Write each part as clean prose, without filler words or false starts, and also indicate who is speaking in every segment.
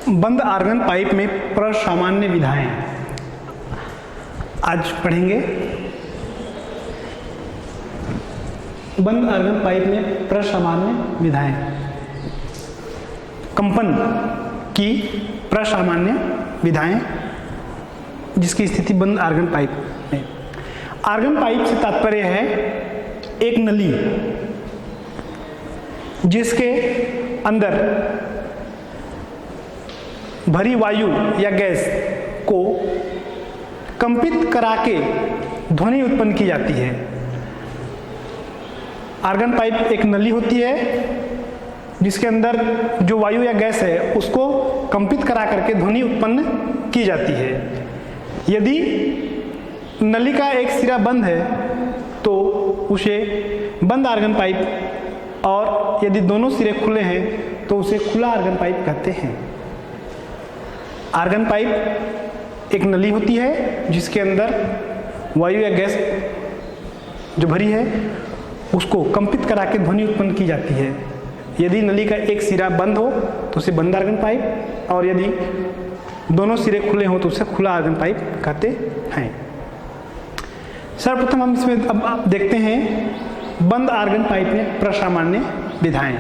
Speaker 1: बंद argon pipe में प्रसामान्य विधाएं आज पढ़ेंगे। बंद आर्गन पाइप में प्रसामान्य विधाएं, कंपन की प्रसामान्य विधाएं जिसकी स्थिति बंद आर्गन पाइप में। आर्गन पाइप से तात्पर्य है एक नली जिसके अंदर भरी वायु या गैस को कंपित करा के ध्वनि उत्पन्न की जाती है। आर्गन पाइप एक नली होती है जिसके अंदर जो वायु या गैस है उसको कंपित करा करके ध्वनि उत्पन्न की जाती है। यदि नली का एक सिरा बंद है तो उसे बंद आर्गन पाइप, और यदि दोनों सिरे खुले हैं तो उसे खुला आर्गन पाइप कहते हैं। आर्गन पाइप एक नली होती है जिसके अंदर वायु या गैस जो भरी है उसको कंपित करा के ध्वनि उत्पन्न की जाती है। यदि नली का एक सिरा बंद हो तो उसे बंद आर्गन पाइप, और यदि दोनों सिरे खुले हो तो उसे खुला आर्गन पाइप कहते हैं। सर्वप्रथम हम इसमें अब आप देखते हैं बंद आर्गन पाइप में प्रसामान्य विधाएं।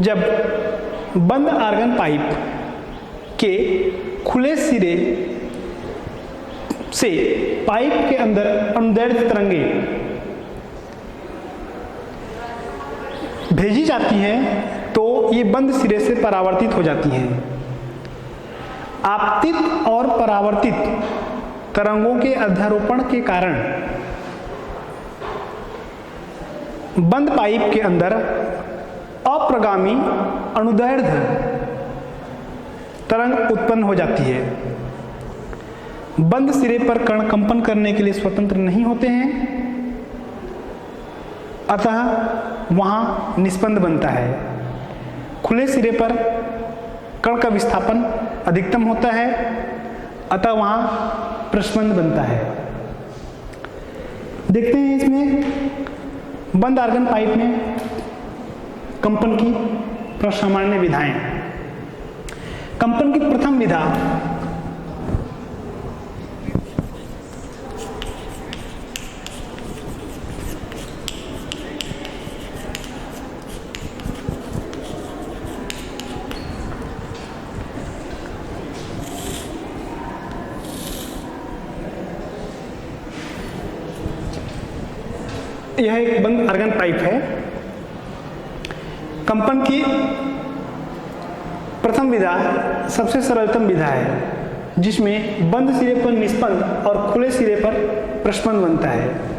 Speaker 1: जब बंद आर्गन पाइप के खुले सिरे से पाइप के अंदर अनुदैर्ध्य तरंगें भेजी जाती हैं तो ये बंद सिरे से परावर्तित हो जाती हैं। आपतित और परावर्तित तरंगों के अध्यारोपण के कारण बंद पाइप के अंदर अप्रगामी अनुदैर्ध्य तरंग उत्पन्न हो जाती है। बंद सिरे पर कण कंपन करने के लिए स्वतंत्र नहीं होते हैं, अतः वहां निस्पंद बनता है। खुले सिरे पर कण का विस्थापन अधिकतम होता है, अतः वहां प्रस्पंद बनता है। देखते हैं इसमें बंद आर्गन पाइप में कंपन की प्रसामान्य विधाएं। कंपन की प्रथम विधा यह एक बंद आर्गन पाइप है। कंपन की प्रथम विधा सबसे सरलतम विधा है जिसमें बंद सिरे पर निस्पंद और खुले सिरे पर प्रस्पंद बनता है।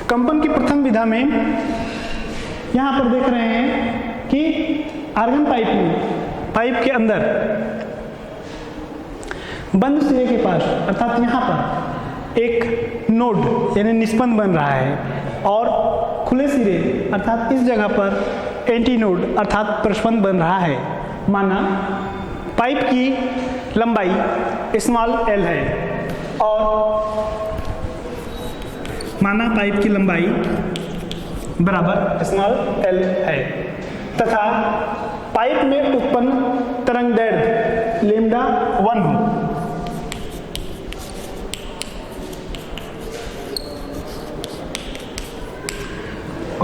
Speaker 1: कंपन की प्रथम विधा में यहां पर देख रहे हैं कि आर्गन पाइप में पाइप के अंदर बंद सिरे के पास अर्थात यहां पर एक नोड यानी निस्पंद बन रहा है, और खुले सिरे अर्थात इस जगह पर एंटी नोड अर्थात प्रस्पंद बन रहा है। माना पाइप की लंबाई स्मॉल एल है और माना पाइप की लंबाई बराबर स्मॉल एल है तथा पाइप में उत्पन्न तरंगदैर्ध्य लैम्डा 1 हो।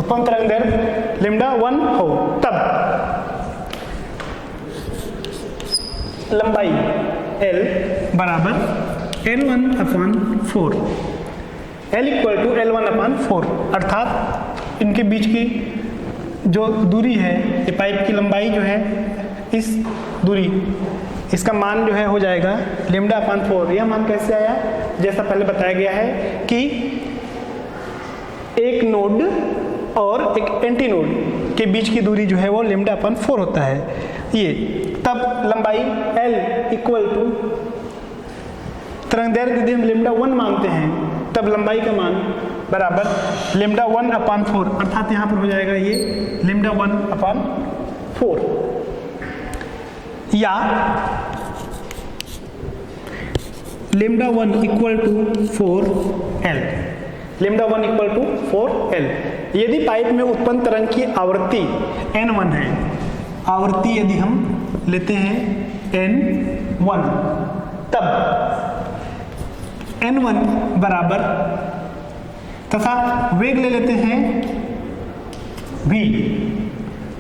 Speaker 1: उत्पन्न तरंगदैर्ध्य लैम्डा 1 हो, तब लंबाई L बराबर L1/4 L equal to L1/4 अर्थात इनके बीच की जो दूरी है, ये पाइप की लंबाई जो है इस दूरी इसका मान जो है हो जाएगा लेमडा अपॉन 4। यह मान कैसे आया? जैसा पहले बताया गया है कि एक नोड और एक एंटी नोड के बीच की दूरी जो है वो लेमडा अपॉन 4 होता है। ये तब लंबाई L इक्वल टू तरंग दैर्घ्य यदि हम लेमडा 1 मानते हैं तब लंबाई का मान बराबर लेमडा 1 अपॉन 4, अर्थात यहाँ पर हो जाएगा ये लेमडा 1 अपॉन 4 या lambda 1 equal to 4L। Lambda 1 equal to 4L। यदि पाइप में उत्पन्न तरंग की आवृत्ति N1 है, आवृत्ति यदि हम लेते हैं N1, तब N1 बराबर तथा वेग ले लेते हैं V,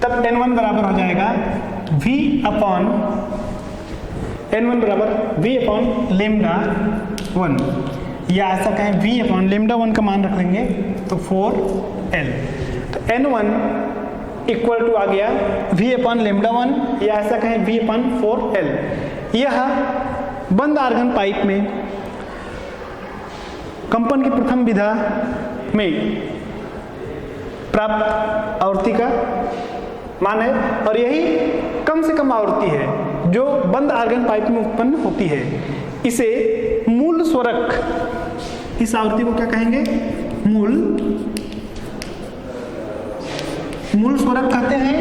Speaker 1: तब N1 बराबर हो जाएगा V अपॉन N1 बराबर V अपॉन लेमडा 1, या ऐसा कहें V अपॉन लेमडा 1 का मान रख लेंगे तो 4L। तो N1 इक्वल टू आ गया V अपॉन लेमडा 1, या ऐसा कहें V अपॉन 4L। यह बंद आर्गन पाइप में कंपन की प्रथम विधा में प्राप्त आवृत्ति का मान है, और यही कम से कम आवृत्ति है जो बंद आर्गन पाइप में उत्पन्न होती है। इसे मूल स्वरक, इस आवृत्ति को क्या कहेंगे? मूल स्वरक कहते हैं,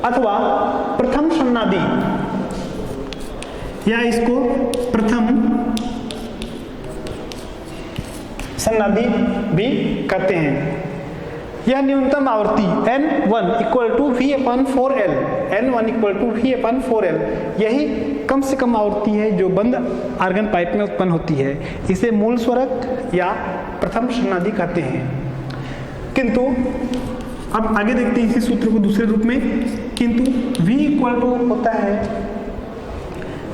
Speaker 1: अथवा प्रथम सन्नादि, या इसको प्रथम सन्नादि भी कहते हैं। यह न्यूनतम आवृत्ति N1 equal to V upon 4L, N1 equal to V upon 4L, यही कम से कम आवृत्ति है जो बंद आर्गन पाइप में उत्पन्न होती है। इसे मूल स्वरक या प्रथम सन्नादि कहते हैं। किंतु अब आगे देखते हैं इसी सूत्र को दूसरे रूप में। किंतु V इक्वल टू होता है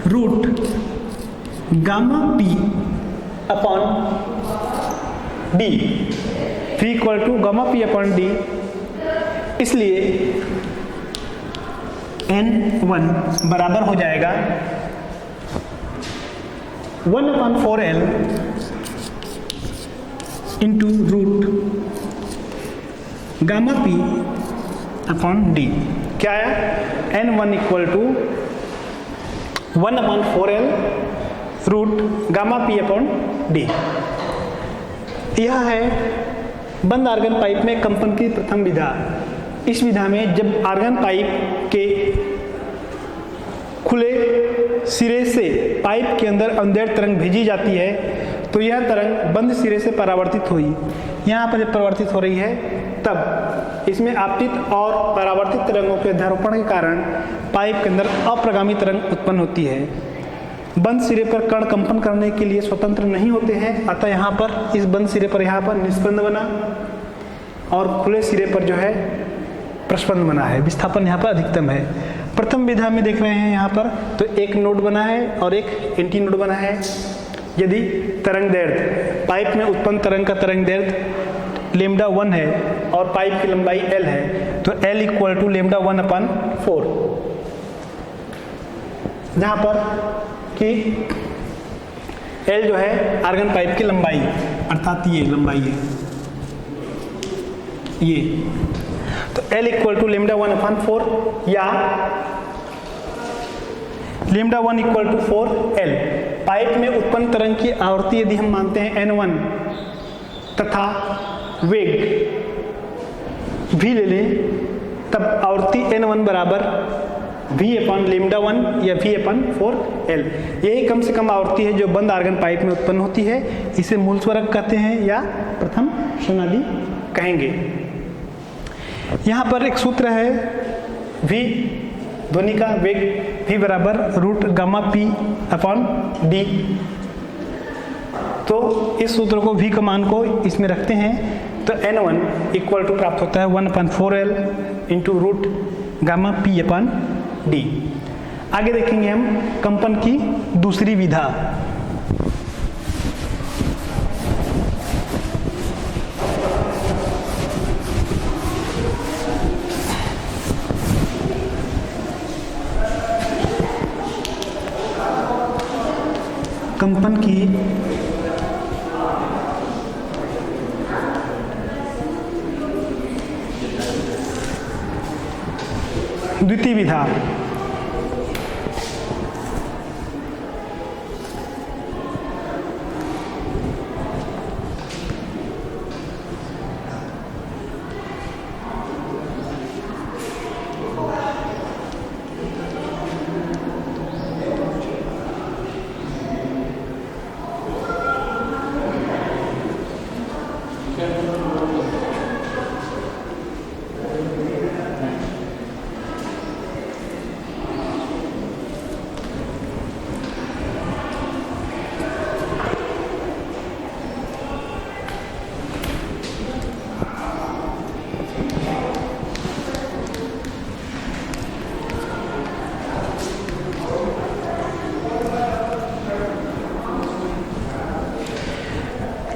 Speaker 1: root gamma P upon D, V equal to gamma P upon D। इसलिए N1 बराबर हो जाएगा 1 upon 4L into root gamma P upon D। क्या है? N1 equal to 1 upon 4L root gamma P upon D। यह है बंद argon pipe में कंपन की प्रथम विधा। इस विधा में जब आर्गन पाइप के खुले सिरे से पाइप के अंदर अंधेर तरंग भेजी जाती है तो यह तरंग बंद सिरे से परावर्तित हुई, यहाँ पर जब परावर्तित हो रही है तब इसमें आपतित और परावर्तित तरंगों के अध्यारोपण के कारण पाइप के अंदर अप्रगामी तरंग उत्पन्न होती है। बंद सिरे पर कण कंपन करने के लिए स्वतंत्र नहीं होते हैं, अतः यहाँ पर इस बंद सिरे पर यहाँ पर निस्पंद बना और खुले सिरे पर जो है प्रस्पंद बना है। विस्थापन यहाँ पर अधिकतम है। प्रथम विधा में देख रहे हैं यहाँ पर तो एक नोड बना है और एक एंटी नोड बना है। यदि तरंग दैर्घ्य, पाइप में उत्पन्न तरंग का तरंग दैर्घ्य लेमडा 1 है और पाइप की लंबाई L है तो L equal to lambda 1 upon 4, जहाँ पर कि L जो है आर्गन पाइप की लंबाई, अर्थात ये लंबाई है ये, तो L equal to lambda 1 upon 4 या lambda 1 equal to 4L। Pipe में उत्पन्न तरंग की आवृत्ति यदि हम मानते हैं N1 तथा वेग V ले लें तब आवृत्ति N1 बराबर V अपॉन लेमडा 1 या V अपॉन 4L। यही कम से कम आवृत्ति है जो बंद आर्गन पाइप में उत्पन्न होती है। इसे मूल स्वरक कहते हैं या प्रथम सन्नादि कहेंगे। यहाँ पर एक सूत्र है V, ध्वनि का वेग V बराबर root gamma P upon D। तो इस सूत्र को V का मान को इसमें रखते हैं तो N1 इक्वल टू प्राप्त होता है 1 upon 4L into root gamma P upon D। आगे देखेंगे हम कंपन की दूसरी विधा। कंपन की द्वितीय विधा।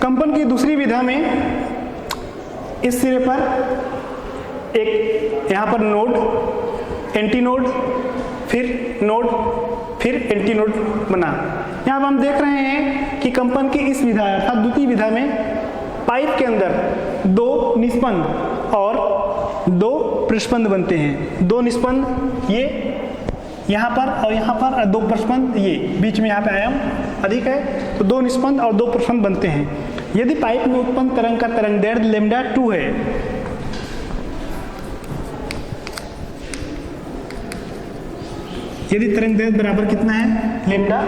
Speaker 1: कंपन की दूसरी विधा में इस सिरे पर एक यहाँ पर नोड, एंटी नोड, फिर नोड, फिर एंटी नोड बना। यहाँ पर हम देख रहे हैं कि कंपन की इस विधा अर्थात द्वितीय विधा में पाइप के अंदर दो निस्पंद और दो प्रस्पंद बनते हैं। दो निस्पंद ये यहाँ पर और यहाँ पर, और दो प्रस्पंद ये बीच में, यहाँ पे आयाम अधिक है तो दो निस्पंद और दो प्रस्पंद बनते हैं। यदि पाइप में उत्पन्न तरंग का तरंगदैर्घ्य लैम्डा 2 है, यदि तरंगदैर्घ्य बराबर कितना है, लैम्डा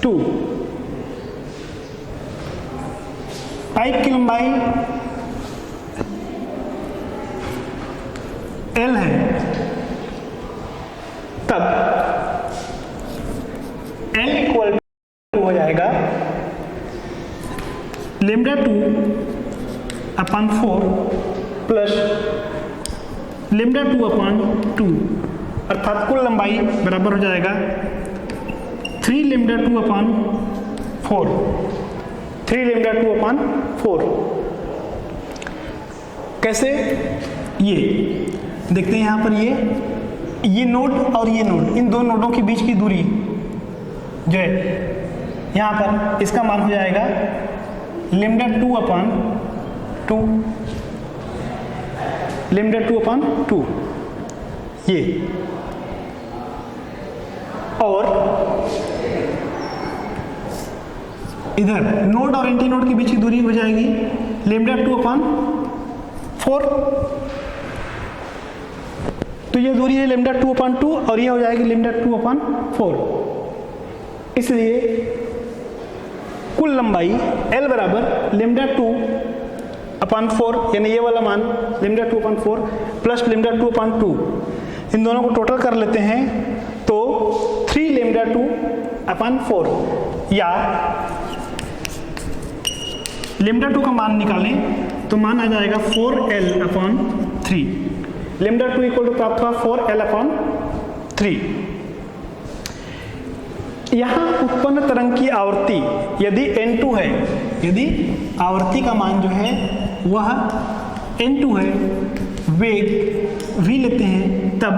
Speaker 1: 2, पाइप की लंबाई L है, तब L इक्वल टू हो जाएगा लैम्डा 2/4 प्लस लैम्डा 2/2, अर्थात कुल लंबाई बराबर हो जाएगा 3 लैम्डा 2/4, 3 लैम्डा 2/4। कैसे, ये देखते हैं यहाँ पर ये नोड और ये नोड, इन दो नोडों के बीच की दूरी जो है यहाँ पर, इसका मान हो जाएगा लैम्डा 2/2, लैम्डा 2/2 ये, और इधर नोड और एंटी नोड के बीच की दूरी हो जाएगी लैम्डा 2/4, तो ये दूरी है लैम्डा 2/2 और ये हो जाएगी लैम्डा 2/4। इसलिए कुल लंबाई L बराबर लैम्डा 2/4, यानी ये वाला मान लैम्डा 2/4 प्लस लैम्डा 2/2, इन दोनों को टोटल कर लेते हैं तो 3 लैम्डा 2/4, या लैम्डा 2 का मान निकालें तो मान आ जाएगा 4L/3। लैम्डा 2 इक्वल टू प्राप्त हुआ 4L/3। यहाँ उत्पन्न तरंग की आवर्ती यदि n2 है, यदि आवर्ती का मान जो है वह n2 है, वेग v लेते हैं, तब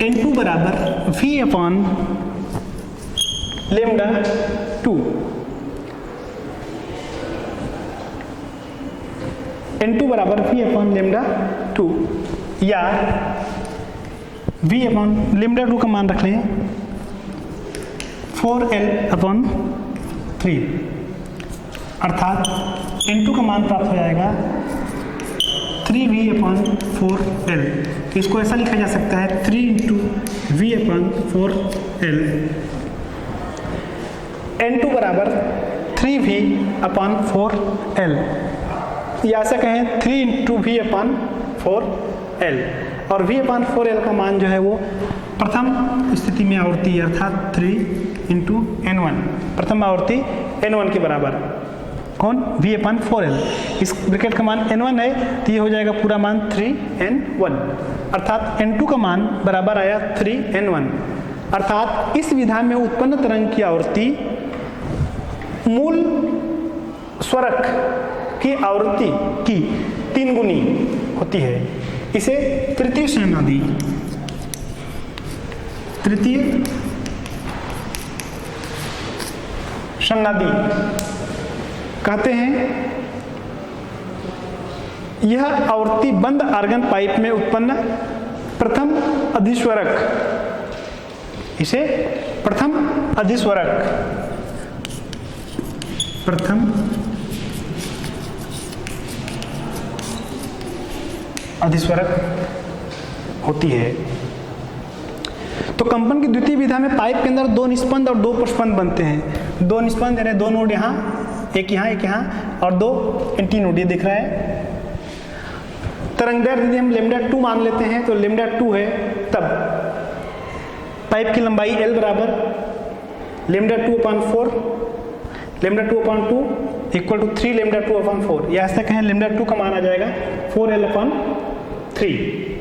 Speaker 1: n2 बराबर v/λ 2, n2 बराबर v/λ 2, या v/λ 2 का मान रख लें 4L/3, अर्थात n2 का मान प्राप्त हो जाएगा 3v/4L। तो इसको ऐसा लिखा जा सकता है 3 × v/4L, n2 बराबर 3v/4L, या ऐसा कहें 3 × v/4L, और v/4L का मान जो है वो प्रथम स्थिति में आवर्ती अर्थात 3 × n1, प्रथम आवर्ती n1 के बराबर, कौन, v/4L। इस ब्रैकेट का मान n1 है तो ये हो जाएगा पूरा मान 3n1, अर्थात n2 का मान बराबर आया 3n1, अर्थात इस विधा में उत्पन्न तरंग की आवर्ती मूल स्वरक की आवृत्ति की 3 गुनी होती है। इसे तृतीय सहनादी, तृतीय सन्नादि कहते हैं यह आवर्ती बंद आर्गन पाइप में उत्पन्न प्रथम अधिस्वरक, इसे प्रथम अधिस्वरक होती है। तो कंपन की द्वितीय विधा में पाइप के अंदर 2 निस्पंद और 2 प्रस्पंद बनते हैं। 2 निस्पंद यानी 2 नोड यहाँ, एक यहाँ और 2 एंटी नोड, ये दिख रहा है। तरंगदैर्घ्य यदि हम λ2 मान लेते हैं तो λ2 है, तब पाइप की लंबाई L बराबर λ2/4, λ2/2 इक्वल टू 3 λ2/4, या ऐसा कहें λ2 का मान आ जाएगा 4L/3।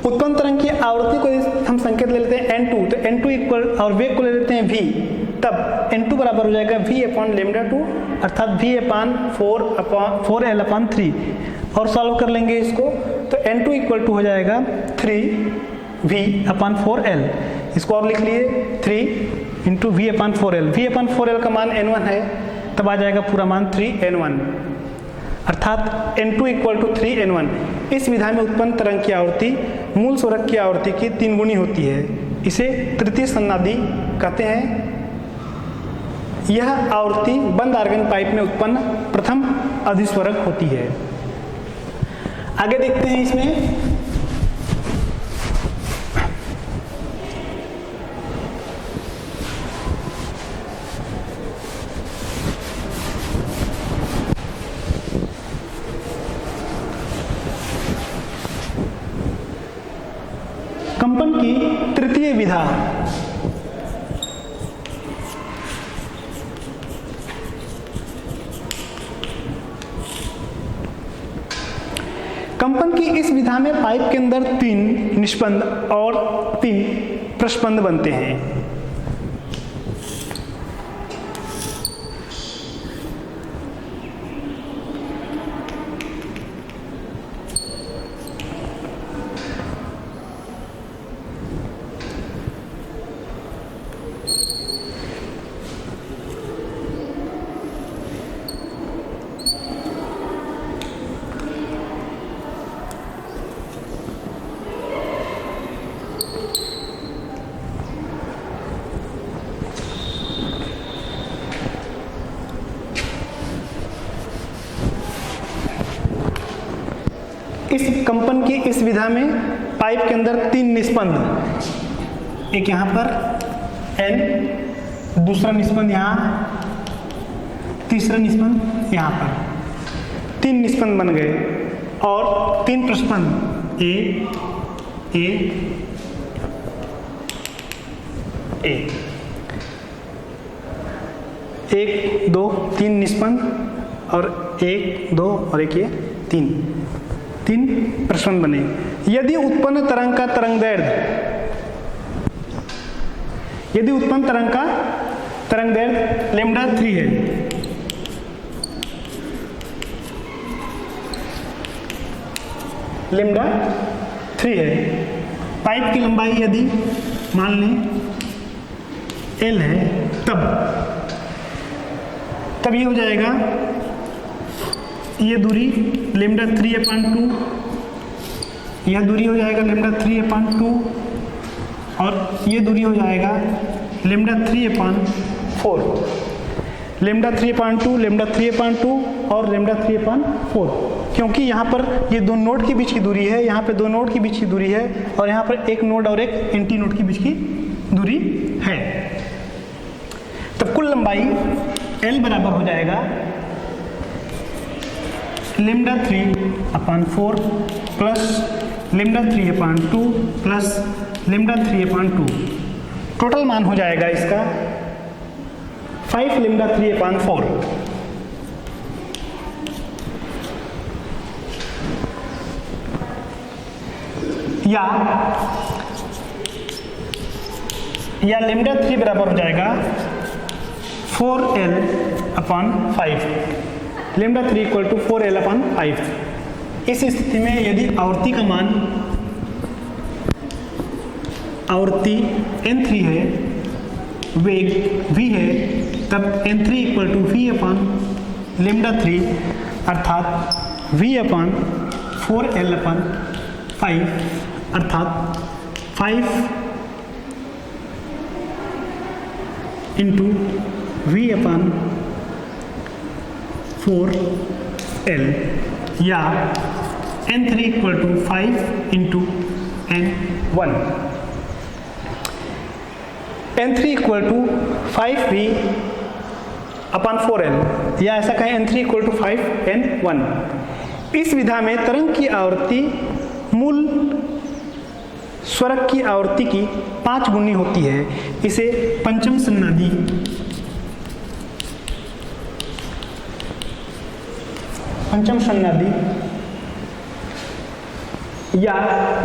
Speaker 1: उत्पन्न तरंग की आवृत्ति को हम संकेत ले लेते हैं n2, तो n2 इक्वल और वेग को ले लेते हैं v, तब n2 बराबर हो जाएगा v/λ2 अर्थात v/4L/3, और सॉल्व कर लेंगे इसको तो n2 इक्वल टू हो जाएगा 3v/4L। इसको और लिख लिए 3 इंटू v/4L, v/4L का मान n1 है, तब आ जाएगा पूरा मान 3n1 अर्थात n2 इक्वल टू 3n1। इस विधा में उत्पन्न तरंग की आवृत्ति मूल स्वर्ग की आवृत्ति की 3 गुनी होती है। इसे तृतीय सन्नादि कहते हैं। यह आवृत्ति बंद आर्गन पाइप में उत्पन्न प्रथम अधिस्वरक होती है। आगे देखते हैं इसमें कंपन की तृतीय विधा। कंपन की इस विधा में पाइप के अंदर 3 निष्पंद और 3 प्रस्पंद बनते हैं। इस कंपन की इस विधा में पाइप के अंदर 3 निस्पंद, एक यहाँ पर N, दूसरा निस्पंद यहाँ, तीसरा निस्पंद यहाँ पर, 3 निस्पंद बन गए और 3 प्रस्पंद A, 1, 2, 3 निस्पंद और 1, 2 और 1 ये 3 प्रस्पंद बने। यदि उत्पन्न तरंग का तरंगदैर्घ्य λ3 है, λ3 है, पाइप की लंबाई यदि मान लें L है, तब ये हो जाएगा, ये दूरी λ3/2, यह दूरी हो जाएगा λ3/2 और ये दूरी हो जाएगा λ3/4, λ3/2, λ3/2 और λ3/4, क्योंकि यहाँ पर ये 2 नोड के बीच की दूरी है, यहाँ पे 2 नोड के बीच की दूरी है और यहाँ पर एक नोड और एक एंटी नोड के बीच की दूरी है। तब कुल लंबाई L बराबर हो जाएगा λ3/4 प्लस λ3/2 प्लस λ3/2, टोटल मान हो जाएगा इसका 5 λ3/4। या λ3 बराबर हो जाएगा 4L/5, λ3 इक्वल टू 4L/5। इस स्थिति में यदि आवृत्ति का मान आवृत्ति N3 है वेग v है, तब n3 equal to v upon lambda 3 अर्थात v अपान 4l अपान 5 अर्थात 5 इंटू v अपान 4l या n3 equal to 5 into n1। n3 equal to 5v upon 4l या ऐसा कहें n3 इक्वल टू 5n1। इस विधा में तरंग की आवृत्ति मूल स्वरक की आवृत्ति की 5 गुनी होती है। इसे पंचम सन्नादी या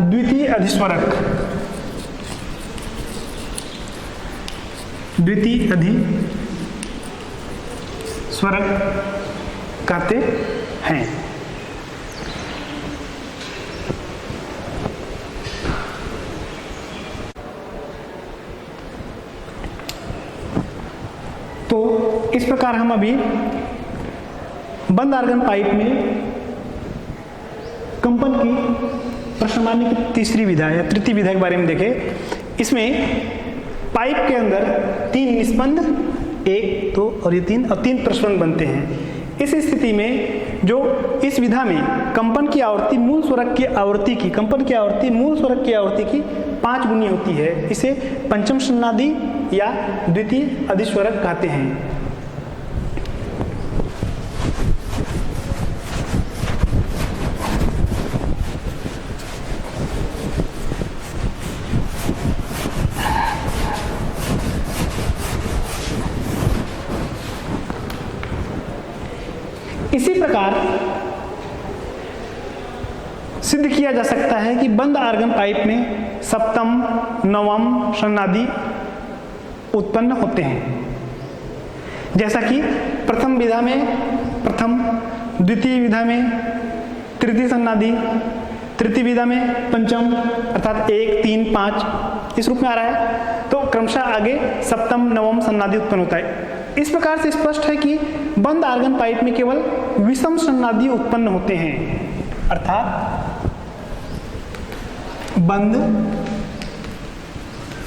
Speaker 1: द्वितीय अधिस्वरक कहते हैं। तो इस प्रकार हम अभी बंद आर्गन पाइप में कंपन की प्रश्नमानी की तीसरी विधा या तृतीय विधा के बारे में देखें। इसमें पाइप के अंदर 3 निस्पंद, 1, 2 और ये 3 प्रस्पंद बनते हैं। इस स्थिति में जो इस विधा में कंपन की आवृत्ति मूल स्वरक की आवृत्ति की 5 गुनी होती है। इसे पंचम सन्नादी या द्वितीय अधिस्वरक कहते हैं। इसी प्रकार सिद्ध किया जा सकता है कि बंद आर्गन पाइप में सप्तम, नवम सन्नादी उत्पन्न होते हैं। जैसा कि प्रथम विधा में प्रथम, द्वितीय विधा में तृतीय सन्नादी, तृतीय विधा में पंचम अर्थात 1, 3, 5 इस रूप में आ रहा है। तो क्रमशः आगे सप्तम, नवम सन्नादी उत्पन्न होता है। इस प्रकार से स्पष्ट है कि बंद आर्गन पाइप में केवल विषम सन्नादी उत्पन्न होते हैं, अर्थात बंद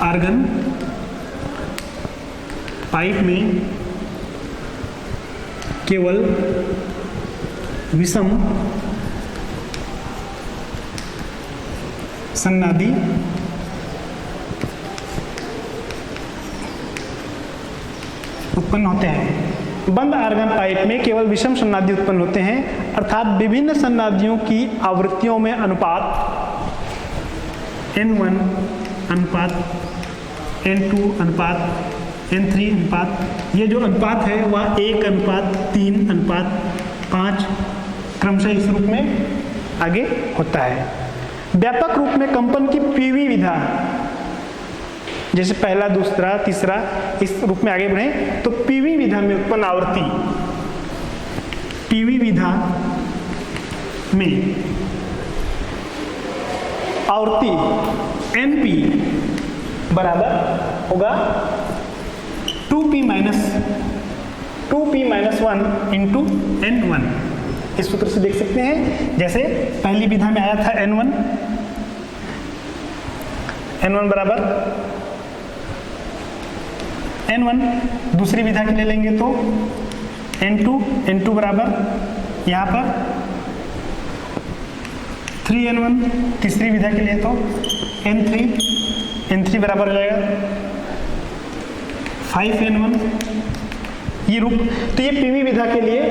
Speaker 1: आर्गन पाइप में केवल विषम सन्नादी उत्पन्न होते हैं। बंद आर्गन पाइप में केवल विषम सन्नादी उत्पन्न होते हैं, अर्थात विभिन्न सन्नादियों की आवृत्तियों में अनुपात n1 अनुपात n2 अनुपात n3 अनुपात, ये जो अनुपात है वह 1 अनुपात 3 अनुपात 5 क्रमशः इस रूप में आगे होता है। व्यापक रूप में कंपन की पीवी विधा, जैसे पहला, दूसरा, तीसरा इस रूप में आगे बढ़े तो पीवी विधा में उत्पन्न आवृत्ति, पीवी विधा में आवृत्ति NP बराबर होगा 2p माइनस 1 इंटू n1। इस सूत्र से देख सकते हैं, जैसे पहली विधा में आया था n1 बराबर n1, दूसरी विधा के लिए लेंगे तो n2 बराबर यहाँ पर 3n1, तीसरी विधा के लिए तो n3 बराबर हो जाएगा 5n1, ये रूप। तो ये पीवी विधा के लिए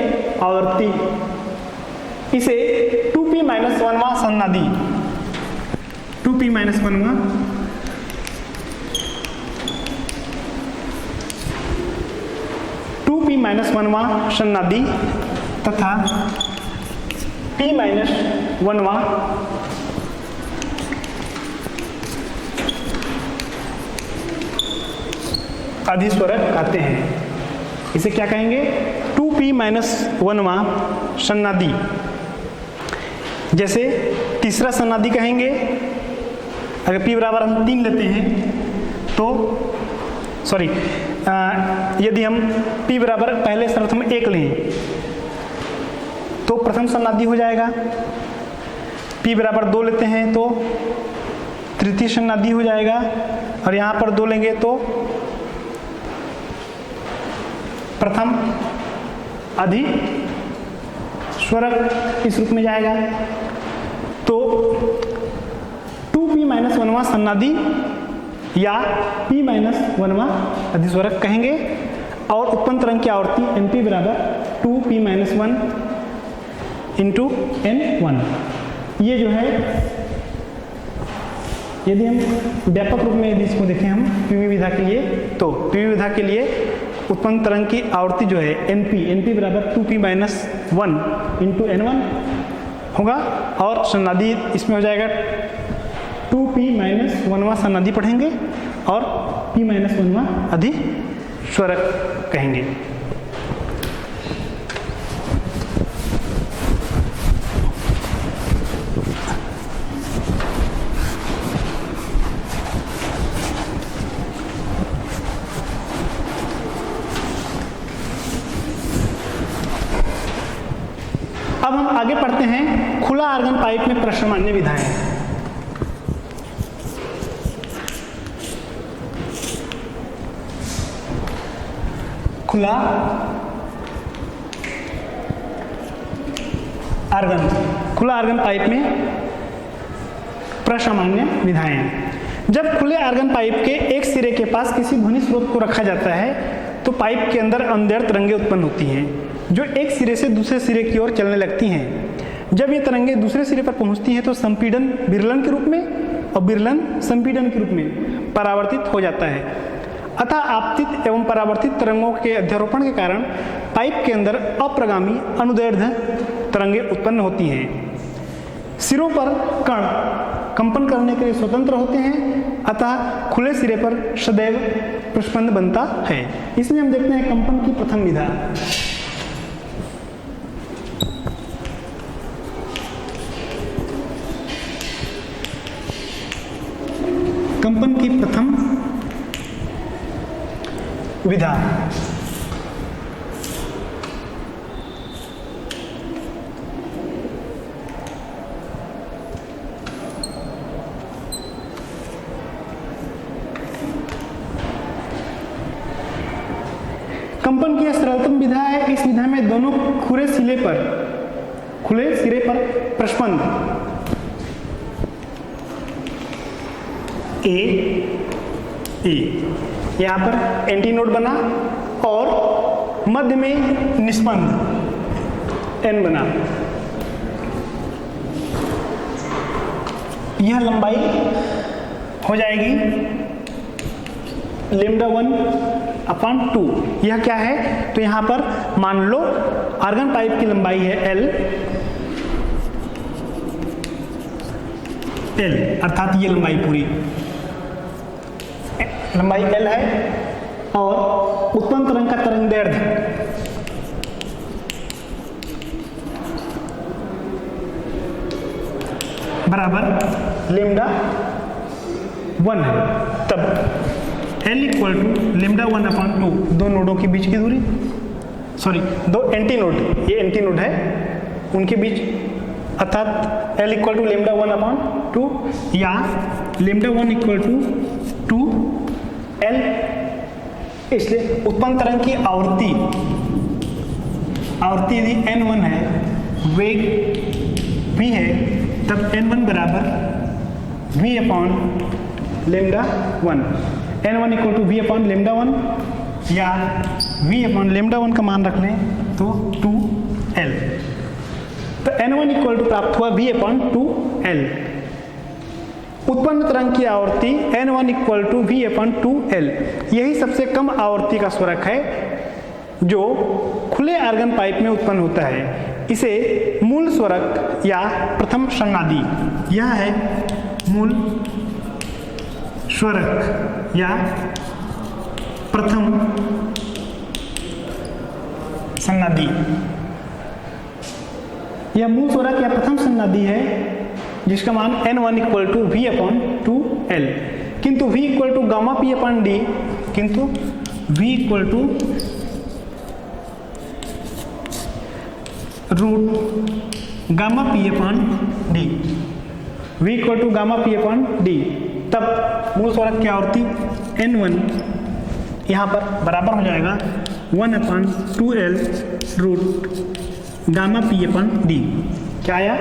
Speaker 1: आवर्ती, इसे 2p माइनस 1वां सन्नादी, 2p माइनस 1वां माइनस 1वां सन्नादी तथा p माइनस 1वां अधिस्वरक कहते हैं। इसे क्या कहेंगे? 2p माइनस 1वां सन्नादी। जैसे तीसरा सन्नादी कहेंगे, अगर p बराबर हम 3 लेते हैं तो सॉरी, यदि हम P बराबर पहले शर्त में 1 लें तो प्रथम सन्नादी हो जाएगा, P बराबर 2 लेते हैं तो तृतीय सन्नादी हो जाएगा, और यहाँ पर 2 लेंगे तो प्रथम अधिस्वरक इस रूप में जाएगा। तो 2P माइनस 1वां सन्नादी या P माइनस 1वां अधिस्वरक कहेंगे, और उत्पन्न तरंग की आवर्ती NP बराबर 2P माइनस 1 इंटू N1। ये जो है, यदि हम व्यापक रूप में यदि इसको देखें हम PV विधा के लिए, तो PV विधा के लिए उत्पन्न तरंग की आवर्ती जो है NP बराबर 2P माइनस 1 इंटू N1 होगा, और सन्नादी इसमें हो जाएगा 2P माइनस 1वां सन्नादी पढ़ेंगे और P माइनस 1वां अधिस्वरक कहेंगे। अब हम आगे पढ़ते हैं खुला आर्गन पाइप में प्रश्नमान्य विधाएं। खुला आर्गन पाइप में प्रसामान्य विधाएं। जब खुले आर्गन पाइप के एक सिरे के पास किसी ध्वनि स्रोत को रखा जाता है तो पाइप के अंदर अंधेर तरंगें उत्पन्न होती हैं जो एक सिरे से दूसरे सिरे की ओर चलने लगती हैं। जब ये तरंगें दूसरे सिरे पर पहुंचती हैं तो संपीड़न विरलन के रूप में और विरलन संपीड़न के रूप में परावर्तित हो जाता है। अतः आपतित एवं परावर्तित तरंगों के अध्यारोपण के कारण पाइप के अंदर अप्रगामी अनुदैर्ध्य तरंगें उत्पन्न होती हैं। सिरों पर कण कंपन करने के लिए स्वतंत्र होते हैं, अतः खुले सिरे पर सदैव प्रस्पंद बनता है। इसमें हम देखते हैं कंपन की प्रथम विधा। कंपन की प्रथम विधा। कंपन की सरलतम विधा है। इस विधा में दोनों खुले सिरे पर प्रस्पंद ए यहाँ पर एंटी नोड बना और मध्य में निस्पंद एन बना। यह लंबाई हो जाएगी λ1/2। यह क्या है, तो यहां पर मान लो आर्गन पाइप की लंबाई है L, अर्थात ये लंबाई पूरी लंबाई L है, और उत्पन्न तरंग का तरंगदैर्ध्य बराबर λ1 है। तब L इक्वल टू λ1/2, दो नोडों के बीच की दूरी, सॉरी दो एंटी नोड, ये एंटी नोड है उनके बीच, अर्थात L इक्वल टू λ1/2 या λ1 इक्वल टू 2L। इसलिए उत्पन्न तरंग की आवृत्ति यदि n1 है, वेग v है, तब n1 बराबर v/λ1, n1 equal to v/λ1 या v/λ1 का मान रख लें तो 2L। तो n1 इक्वल टू प्राप्त हुआ v/2L। उत्पन्न तरंग की आवर्ती n1 इक्वल टू v/2L। यही सबसे कम आवर्ती का स्वरक है जो खुले आर्गन पाइप में उत्पन्न होता है। इसे मूल स्वरक या प्रथम संनादी, यह है मूल स्वरक या प्रथम संनादी। यह मूल स्वरक या प्रथम संनादी है जिसका मान n1 इक्वल टू v/2L, किंतु v equal to gamma p/d किंतु v equal to root gamma P upon D, v equal to gamma P upon D, तब मूल स्वरक की आवर्ती n1 यहाँ पर बराबर हो जाएगा 1/2l root gamma P upon D. क्या आया?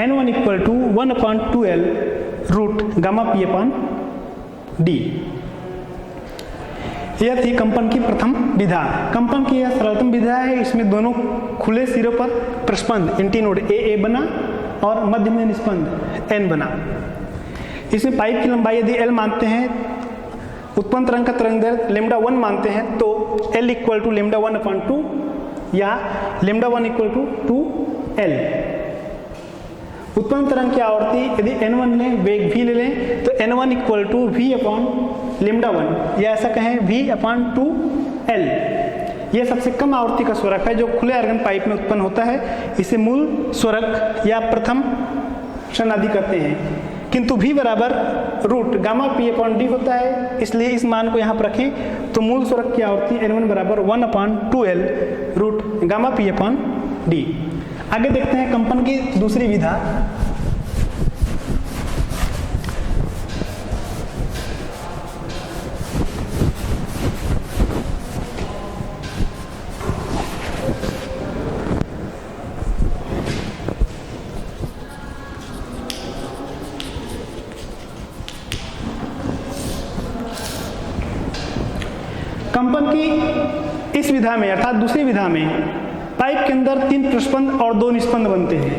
Speaker 1: n1 equal to 1/2l root gamma P upon D. यह थी कंपन की प्रथम विधा। कंपन की यह सरलतम विधा है। इसमें दोनों खुले सिरों पर प्रस्पंद एंटीनोड ए बना और मध्य में निस्पंद n बना। इसमें पाइप की लंबाई यदि l मानते हैं, उत्पन्न तरंग का तरंग दैर्ध्य λ1 मानते हैं, तो l इक्वल टू λ1/2 या λ1 इक्वल टू 2l। उत्पन्न तरंग की आवर्ती यदि n1 लें, वेग v ले लें, तो n1 equal to v upon λ1 या ऐसा कहें v अपॉन 2l। यह सबसे कम आवर्ती का स्वरक है जो खुले आर्गन पाइप में उत्पन्न होता है। इसे मूल स्वरक या प्रथम षणादि कहते हैं। किंतु v बराबर root gamma P upon D होता है, इसलिए इस मान को यहाँ पर रखें तो मूल स्वरक की आवर्ती n1 बराबर 1/2l root gamma P upon D. आगे देखते हैं कंपन की दूसरी विधा। कंपन की इस विधा में अर्थात दूसरी विधा में पाइप के अंदर 3 प्रस्पंद और 2 निस्पंद बनते हैं।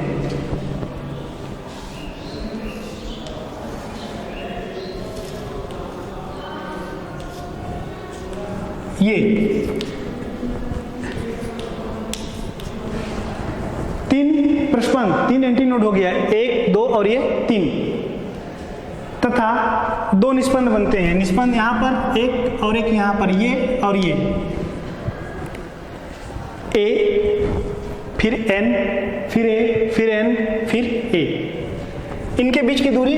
Speaker 1: ये 3 प्रस्पंद, 3 एंटीनोड हो गया, 1, 2 और ये 3, तथा 2 निस्पंद बनते हैं। निस्पंद यहाँ पर एक और एक यहाँ पर, ये और ये, A फिर N फिर A फिर N फिर A। इनके बीच की दूरी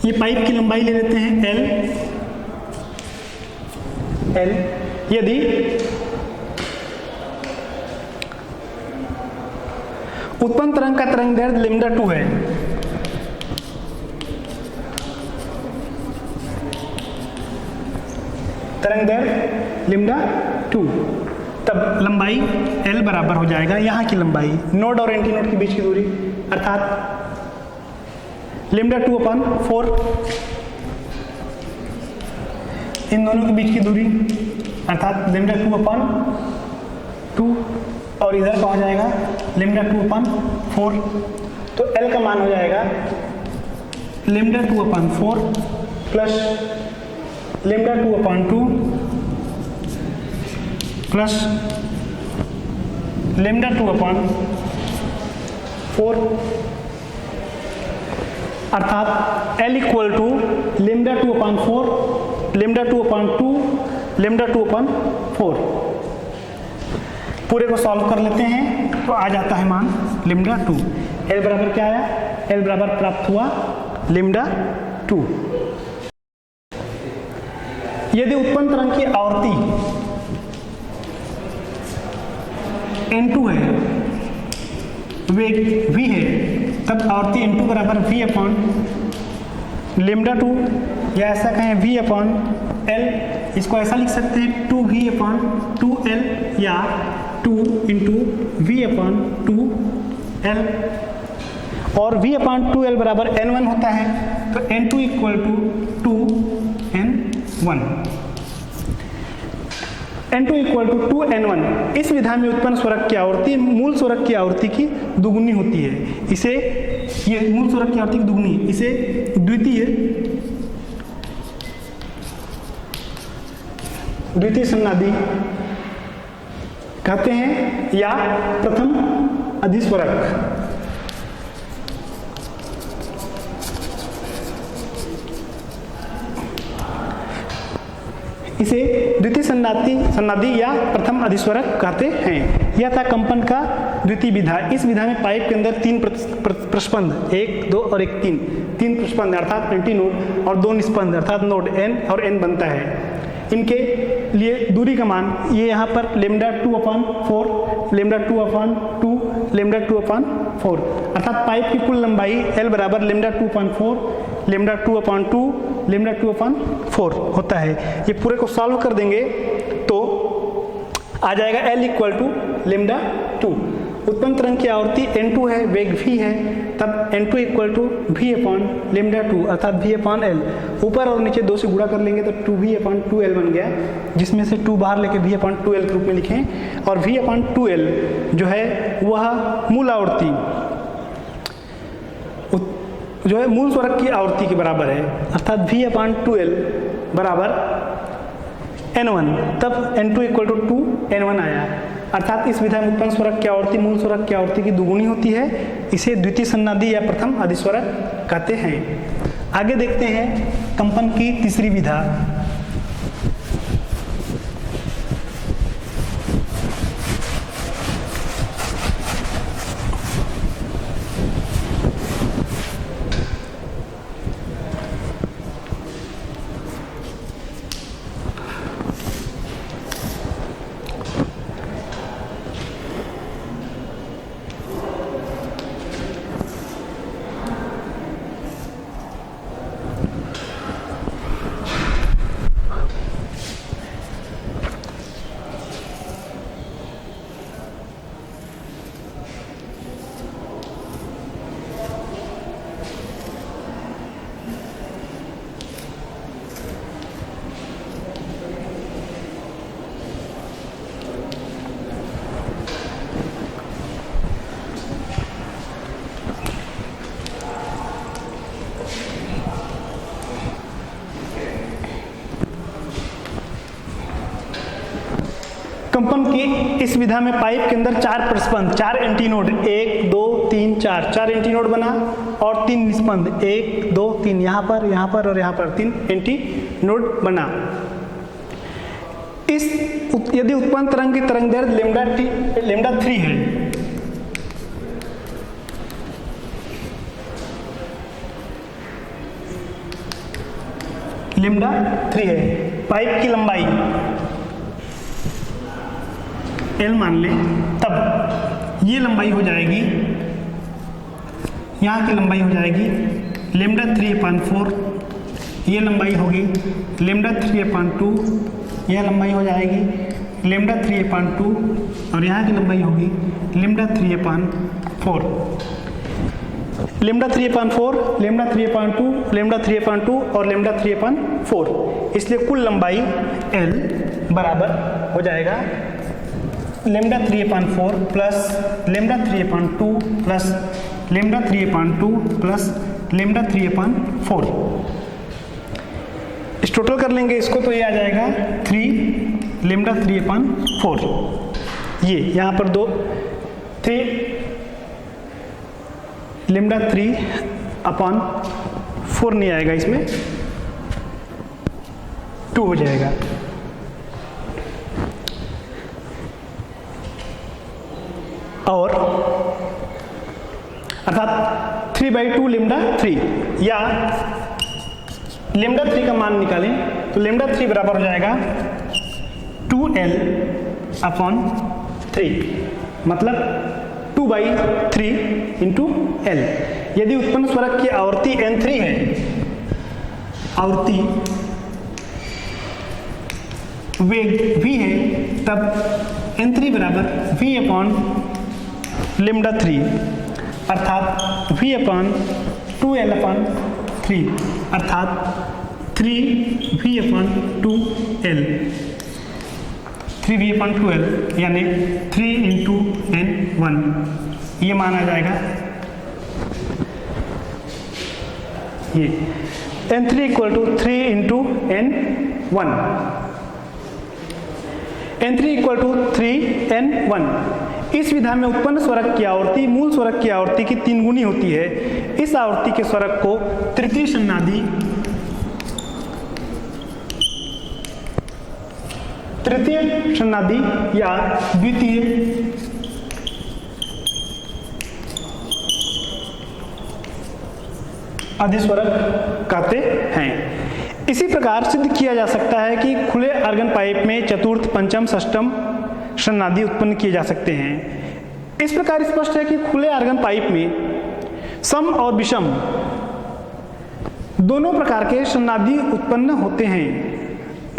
Speaker 1: ये पाइप की लंबाई ले लेते हैं L। यदि उत्पन्न तरंग का तरंग दैर्ध्य λ2 है, तरंग दैर्ध्य λ2, तब लंबाई L बराबर हो जाएगा यहाँ की लंबाई नोड और एंटीनोड के बीच की दूरी अर्थात λ2/4, इन दोनों के बीच की दूरी अर्थात λ2/2 और इधर का हो जाएगा λ2/4। तो L का मान हो जाएगा λ2/4 प्लस λ2/2 प्लस λ2/4 अर्थात L इक्वल टू λ2/4 λ2/2 λ2/4। पूरे को सॉल्व कर लेते हैं तो आ जाता है मान λ2। L बराबर क्या आया? L बराबर प्राप्त हुआ λ2। यदि उत्पन्न तरंग की आवर्ती n2 है, वेग v है, तब आवर्ती n2 बराबर v अपॉन λ2 या ऐसा कहें v अपॉन l। इसको ऐसा लिख सकते हैं 2v अपॉन 2l या 2 इंटू v अपॉन 2l, और v अपॉन 2l बराबर n1 होता है, तो n2 equal to 2n1। n2 equal to 2n1 इस विधा में उत्पन्न स्वरक की आवर्ती मूल स्वरक की आवर्ती की दुगुनी होती है। इसे ये मूल स्वरक की आवर्ती की दुगुनी, इसे द्वितीय सन्नादि कहते हैं या प्रथम अधिस्वरक। इसे द्वितीय सन्नादी या प्रथम अधिस्वरक कहते हैं। यह था कंपन का द्वितीय विधा। इस विधा में पाइप के अंदर 3 प्रस्पंद, 1, 2 और 1, 3 प्रस्पंद अर्थात एंटीनोड और 2 निस्पंद अर्थात नोड N और N बनता है। इनके लिए दूरी का मान ये यहाँ पर λ2/4, λ2/2, λ2/4 अर्थात पाइप की कुल लंबाई L बराबर λ2/4, λ2/2, λ2/4 होता है। ये पूरे को सॉल्व कर देंगे तो आ जाएगा L = λ2। उत्पन्न तरंग की आवृत्ति n2 है, वेग v है, तब n2 = v/λ2 अर्थात v/L। ऊपर और नीचे 2 से गुणा कर लेंगे तो 2v/2L बन गया, जिसमें से 2 बाहर लेके v/2L के रूप में लिखें। और v/2L जो है वह मूल आवृत्ति जो है मूल स्वरक की आवृत्ति के बराबर है, अर्थात v/2L बराबर n1, तब n2 = 2n1 आया। अर्थात इस विधा में उत्पन्न स्वरक की आवृत्ति मूल स्वरक की आवृत्ति की दुगुनी होती है। इसे द्वितीय सन्नादी या प्रथम अधिस्वरक कहते हैं। आगे देखते हैं कंपन की तीसरी विधा। कंपन की इस विधा में पाइप के अंदर 4 प्रस्पंद, 4 एंटीनोड 1, 2, 3, 4 एंटीनोड बना और 3 निस्पंद 1, 2, 3 यहाँ पर और यहाँ पर 3 एंटीनोड बना। इस यदि उत्पन्न तरंग की तरंगदैर्घ्य λ3 है, λ3 है, पाइप की लंबाई L मान ले, तब ये लंबाई हो जाएगी, यहाँ की लंबाई हो जाएगी λ3/4, ये लंबाई होगी λ3/2, यह लंबाई हो जाएगी λ3/2 और यहाँ की लंबाई होगी λ3/4, λ3/4, λ3/2, λ3/2 और λ3/4। इसलिए कुल लंबाई L बराबर हो जाएगा λ3/4 प्लस λ3/2 प्लस λ3/2 प्लस λ3/4। इस टोटल कर लेंगे इसको तो ये आ जाएगा 3 λ3/4। ये यहाँ पर 3 λ3/4 नहीं आएगा, इसमें 2 हो जाएगा। और अर्थात 3/2 λ3 या λ3 का मान निकालें तो λ3 बराबर हो जाएगा 2L/3, मतलब 2/3 इंटू L। यदि उत्पन्न स्वरक की आवृत्ति n3 है, आवृत्ति वेग v है, तब n3 बराबर v/λ3 अर्थात v/2L/3 अर्थात 3v/2L, 3v/2L यानी 3 इंटू n1, ये माना जाएगा। ये n3 = 3 into n1, n3 = 3n1। इस विधा में उत्पन्न स्वरक की आवृत्ति मूल स्वरक की आवृत्ति की 3 गुनी होती है। इस आवृत्ति के स्वरक को तृतीय सन्नादी तृतीय सन्नादी या द्वितीय अधिस्वरक कहते हैं। इसी प्रकार सिद्ध किया जा सकता है कि खुले आर्गन पाइप में चतुर्थ, पंचम, षष्ठम सन्नादी उत्पन्न किए जा सकते हैं। इस प्रकार स्पष्ट है कि खुले आर्गन पाइप में सम और विषम दोनों प्रकार के सन्नादी उत्पन्न होते हैं,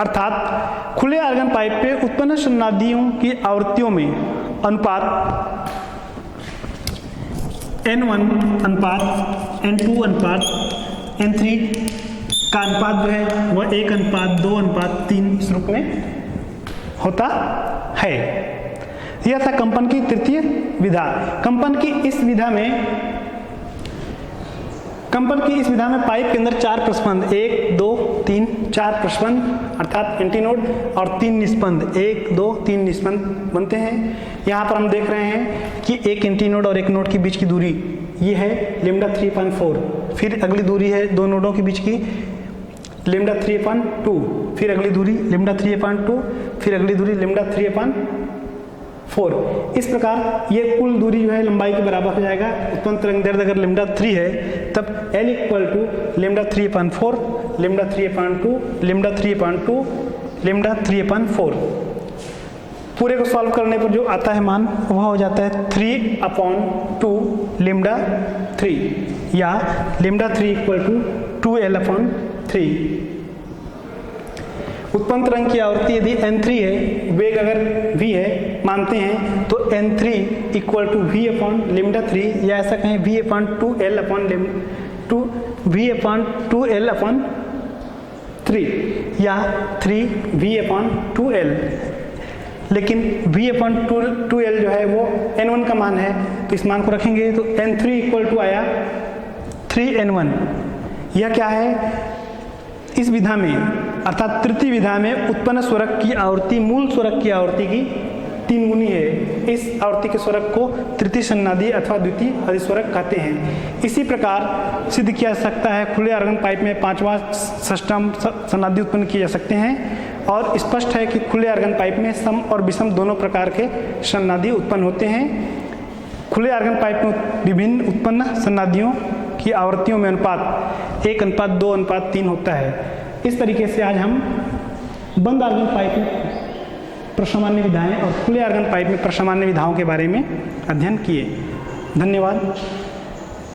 Speaker 1: अर्थात खुले आर्गन पाइप पे उत्पन्न सन्नादियों की आवृत्तियों में अनुपात N1 अनुपात N2 अनुपात N3 का अनुपात जो है वह 1:2:3 इस रूप में होता है। यह था कंपन की तृतीय विधा। कंपन की इस विधा में पाइप के अंदर 4 प्रस्पंद 1, 2, 3, 4 प्रस्पंद अर्थात एंटीनोड और 3 निस्पंद 1, 2, 3 निस्पंद बनते हैं। यहाँ पर हम देख रहे हैं कि एक एंटीनोड और एक नोड के बीच की दूरी ये है λ3.4, फिर अगली दूरी है दो नोडों के बीच की λ3.2, फिर अगली दूरी λ3.2, फिर अगली दूरी λ3.4। इस प्रकार ये कुल दूरी जो है लंबाई के बराबर हो जाएगा। उत्पन्न तरंग दैर्ध्य अगर λ3 है तब L = λ3.4, λ3.2, λ3.2, λ3.4। पूरे को सॉल्व करने पर जो आता है मान वह हो जाता है 3/2 λ3 या λ3 = 2L/3। उत्पन्न तरंग की आवृत्ति यदि N3 है, वेग अगर v है मानते हैं तो N3 = v/λ3 या ऐसा कहें v/2L/3 या 3v/2L। लेकिन v/2L जो है वो N1 का मान है तो इस मान को रखेंगे तो N3 = आया 3N1। यह क्या है? इस विधा में अर्थात तृतीय विधा में उत्पन्न स्वरक की आवृत्ति मूल स्वरक की आवृत्ति की 3 गुनी है। इस आवृत्ति के स्वरक को तृतीय सन्नादी अथवा द्वितीय अधिस्वरक कहते हैं। इसी प्रकार सिद्ध किया जा सकता है खुले आर्गन पाइप में 5वां, षष्ठम सन्नादी उत्पन्न किए जा सकते हैं और स्पष्ट है कि खुले आर्गन पाइप में सम और विषम दोनों प्रकार के सन्नादी उत्पन्न होते हैं। खुले आर्गन पाइप में विभिन्न उत्पन्न सन्नादियों की आवृत्तियों में अनुपात 1:2:3 होता है। इस तरीके से आज हम बंद आर्गन पाइप में प्रसामान्य विधाएं और खुले आर्गन पाइप में प्रसामान्य विधाओं के बारे में अध्ययन किए। धन्यवाद।